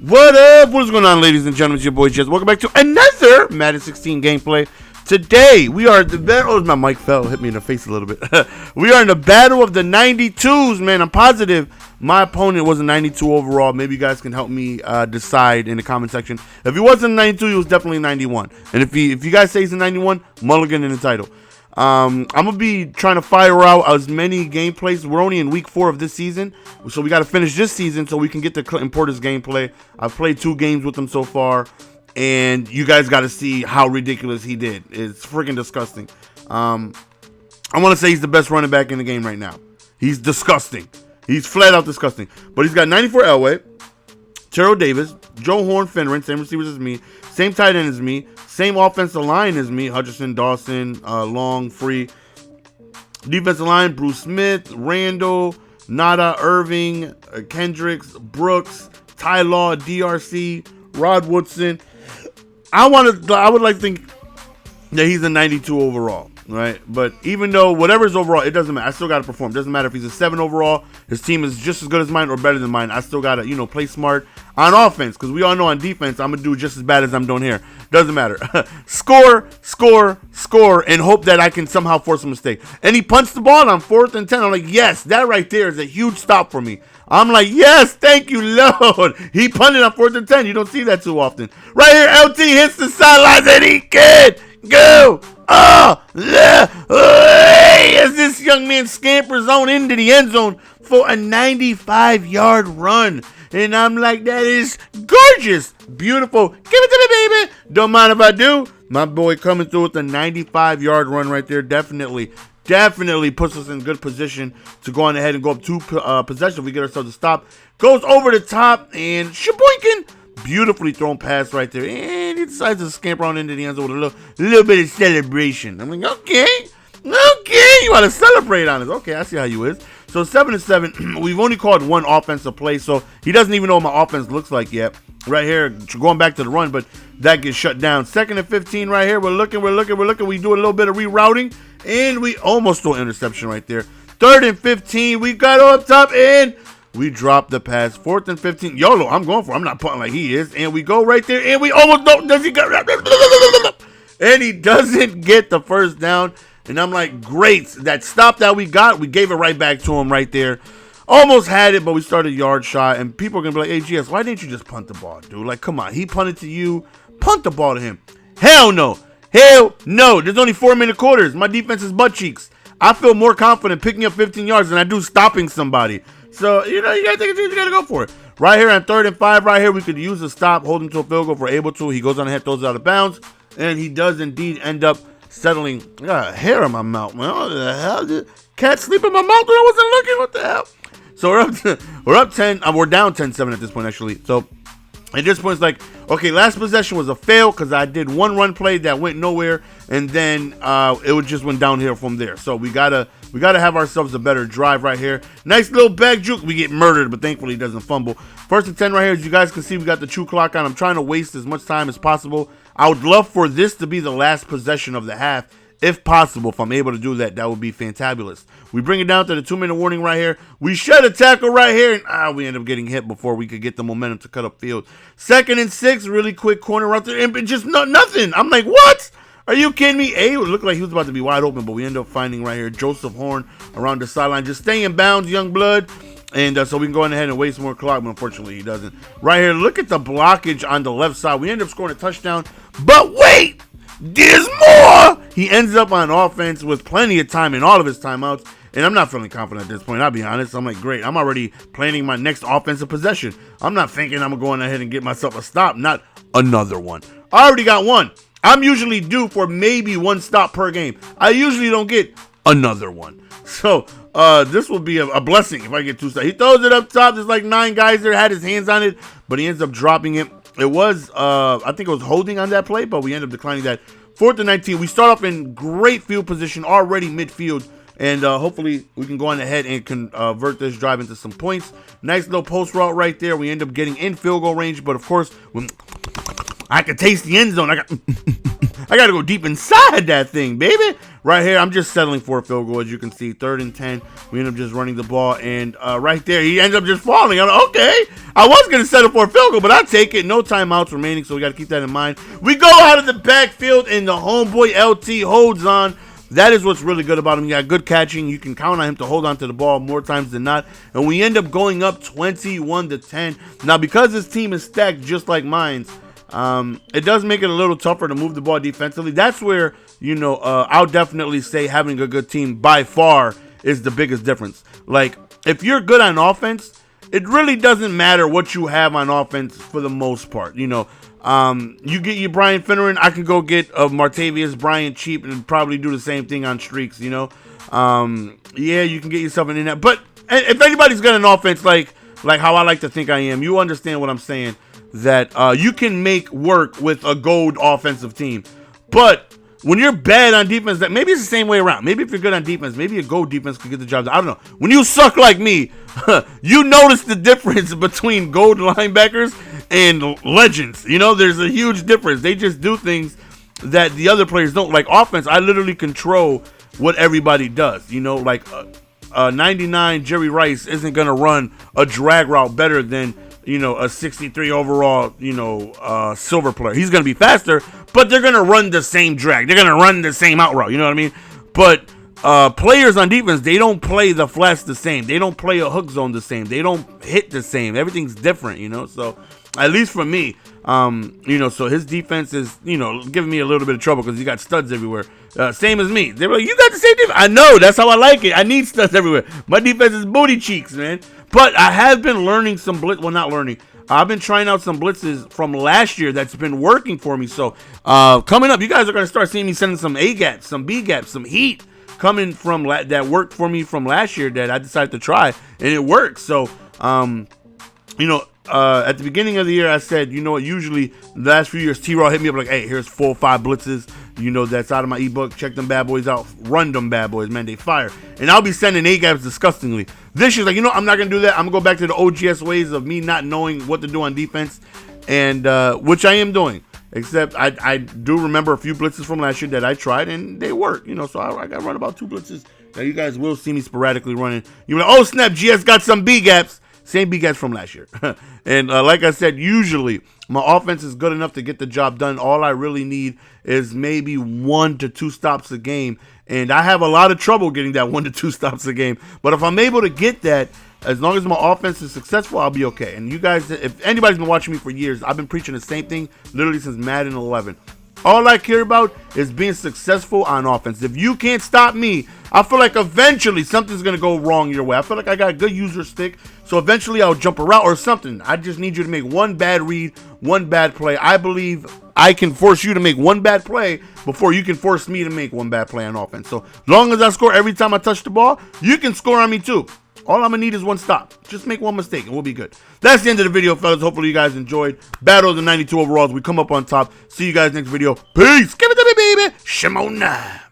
What up? What is going on, ladies and gentlemen? It's your boy Jez. Welcome back to another Madden 16 gameplay. Today, we are at the battle. Oh, my mic fell. Hit me in the face a little bit. We are in the battle of the 92s, man. I'm positive my opponent was a 92 overall. Maybe you guys can help me decide in the comment section. If he wasn't a 92, he was definitely 91. And if you guys say he's a 91, mulligan in the title. I'm going to be trying to fire out as many gameplays. We're only in week 4 of this season, so we got to finish this season so we can get the Clinton Portis gameplay. I've played 2 games with him so far, and you guys got to see how ridiculous he did. It's freaking disgusting. I want to say he's the best running back in the game right now. He's disgusting. He's flat out disgusting. But he's got 94 Elway, Terrell Davis, Joe Horn, Finneran, same receivers as me, same tight end as me, same offensive line as me, Hutchinson, Dawson, Long, Free. Defensive line, Bruce Smith, Randall, Nada, Irving, Kendricks, Brooks, Ty Law, DRC, Rod Woodson. I would like to think that he's a 92 overall, right? But even though whatever is overall, it doesn't matter. I still got to perform. It doesn't matter if he's a 7 overall. His team is just as good as mine or better than mine. I still got to, play smart on offense, because we all know on defense, I'm going to do just as bad as I'm doing here. Doesn't matter. Score, and hope that I can somehow force a mistake. And he punched the ball on 4th and 10. I'm like, yes, that right there is a huge stop for me. I'm like, yes, thank you, Lord. He punted on 4th and 10. You don't see that too often. Right here, LT hits the sidelines and he can go. As this young man scampers on into the end zone for a 95-yard run. And I'm like, that is gorgeous. Beautiful. Give it to me, baby. Don't mind if I do. My boy coming through with a 95-yard run right there. Definitely puts us in good position to go on ahead and go up 2 possessions. We get ourselves a stop. Goes over the top and shaboinkin'. Beautifully thrown pass right there. And he decides to scamper on into the end zone with a little bit of celebration. I'm like, okay. You want to celebrate on us. Okay, I see how you is. So 7-7. We've only called 1 offensive play, so he doesn't even know what my offense looks like yet. Right here, going back to the run, but that gets shut down. 2nd and 15 right here. We're looking. We do a little bit of rerouting, and we almost throw an interception right there. 3rd and 15. We got up top, and we drop the pass. 4th and 15. YOLO, I'm going for it. I'm not punting like he is. And we go right there, and we almost don't. Does he get? And he doesn't get the first down. And I'm like, great. That stop that we got, we gave it right back to him right there. Almost had it, but we started yard shot. And people are going to be like, hey, GS, why didn't you just punt the ball, dude? Like, come on. He punted to you. Punt the ball to him. Hell no. There's only 4-minute quarters. My defense is butt cheeks. I feel more confident picking up 15 yards than I do stopping somebody. So, you got to take a chance. You got to go for it. Right here on 3rd and 5, right here, we could use a stop, hold him to a field goal if we're able to. He goes on ahead, throws it out of bounds. And he does indeed end up settling. I got hair in my mouth, man. What the hell? Cat sleep in my mouth when I wasn't looking. What the hell? So we're up 10. We're down 10-7 at this point, actually. So at this point, it's like, okay, last possession was a fail because I did 1 run play that went nowhere, and then it just went downhill from there. So we gotta have ourselves a better drive right here. Nice little back juke. We get murdered, but thankfully he doesn't fumble. 1st and 10 right here. As you guys can see, we got the chew clock on. I'm trying to waste as much time as possible. I would love for this to be the last possession of the half. If possible, if I'm able to do that, that would be fantabulous. We bring it down to the 2-minute warning right here. We shed a tackle right here, and we end up getting hit before we could get the momentum to cut up field. 2nd and 6, really quick corner right there, and just nothing. I'm like, what? Are you kidding me? It looked like he was about to be wide open, but we end up finding right here Joseph Horn around the sideline. Just stay in bounds, young blood. And so we can go ahead and waste more clock, but unfortunately he doesn't. Right here, look at the blockage on the left side. We end up scoring a touchdown, but wait! There's more! He ends up on offense with plenty of time in all of his timeouts, and I'm not feeling confident at this point, I'll be honest. I'm like, great, I'm already planning my next offensive possession. I'm not thinking I'm going ahead and get myself a stop, not another one. I already got 1. I'm usually due for maybe 1 stop per game. I usually don't get another one. So, this will be a blessing if I get 2 stops. He throws it up top. There's like 9 guys there, had his hands on it, but he ends up dropping it. It was, I think it was holding on that play, but we end up declining that. 4th and 19. We start off in great field position, already midfield, and hopefully we can go on ahead and convert this drive into some points. Nice little post route right there. We end up getting in field goal range, but of course, when I can taste the end zone, I got to go deep inside that thing, baby. right here, I'm just settling for a field goal. As you can see, 3rd and 10. We end up just running the ball, and right there, he ends up just falling. I'm like, okay, I was going to settle for a field goal, but I'll take it. No timeouts remaining, so we got to keep that in mind. We go out of the backfield, and the homeboy LT holds on. That is what's really good about him. He got good catching. You can count on him to hold on to the ball more times than not. And we end up going up 21-10. Now, because this team is stacked just like mine's, it does make it a little tougher to move the ball defensively. That's where, you know, I'll definitely say having a good team by far is the biggest difference. Like, if you're good on offense, it really doesn't matter what you have on offense for the most part. You know, you get your Brian Finneran, I can go get Martavius Bryant cheap and probably do the same thing on streaks, you know. Yeah, you can get yourself in that. But if anybody's got an offense like how I like to think I am, you understand what I'm saying, that you can make work with a gold offensive team. But when you're bad on defense, that maybe it's the same way around. Maybe if you're good on defense, maybe a gold defense could get the job done. I don't know. When you suck like me, you notice the difference between gold linebackers and legends. You know, there's a huge difference. They just do things that the other players don't. Like offense, I literally control what everybody does. You know, like 99 Jerry Rice isn't going to run a drag route better than, you know, a 63 overall, you know, silver player. He's going to be faster, but they're going to run the same drag. They're going to run the same out route. You know what I mean? But players on defense, they don't play the flats the same. They don't play a hook zone the same. They don't hit the same. Everything's different, you know? So, at least for me, you know, so his defense is, you know, giving me a little bit of trouble because he got studs everywhere. Same as me. They were like, you got the same defense. I know. That's how I like it. I need studs everywhere. My defense is booty cheeks, man. But I have been learning some blitz. Well, not learning. I've been trying out some blitzes from last year that's been working for me. So, coming up, you guys are going to start seeing me sending some A-gaps, some B-gaps, some heat coming from that worked for me from last year that I decided to try, and it works. So, you know, at the beginning of the year, I said, you know what, usually the last few years, T-Raw hit me up like, hey, here's 4 or 5 blitzes, you know, that's out of my ebook. Check them bad boys out. Run them bad boys, man. They fire. And I'll be sending A-gaps disgustingly. This year's like, you know, I'm not going to do that. I'm going to go back to the OGS ways of me not knowing what to do on defense, and which I am doing. Except I do remember a few blitzes from last year that I tried, and they work, you know, so I got to run about 2 blitzes. Now, you guys will see me sporadically running. You're like, oh, snap, GS got some B-gaps. Same B-gaps from last year. And like I said, usually my offense is good enough to get the job done. All I really need is maybe 1 to 2 stops a game. And I have a lot of trouble getting that 1 to 2 stops a game. But if I'm able to get that, as long as my offense is successful, I'll be okay. And you guys, if anybody's been watching me for years, I've been preaching the same thing literally since Madden 11. All I care about is being successful on offense. If you can't stop me, I feel like eventually something's going to go wrong your way. I feel like I got a good user stick, so eventually I'll jump a route or something. I just need you to make 1 bad read, 1 bad play. I believe I can force you to make 1 bad play before you can force me to make 1 bad play on offense. So as long as I score every time I touch the ball, you can score on me too. All I'm going to need is 1 stop. Just make 1 mistake and we'll be good. That's the end of the video, fellas. Hopefully you guys enjoyed. Battle of the 92 overalls. We come up on top. See you guys next video. Peace. Give it to me, baby. Shimona.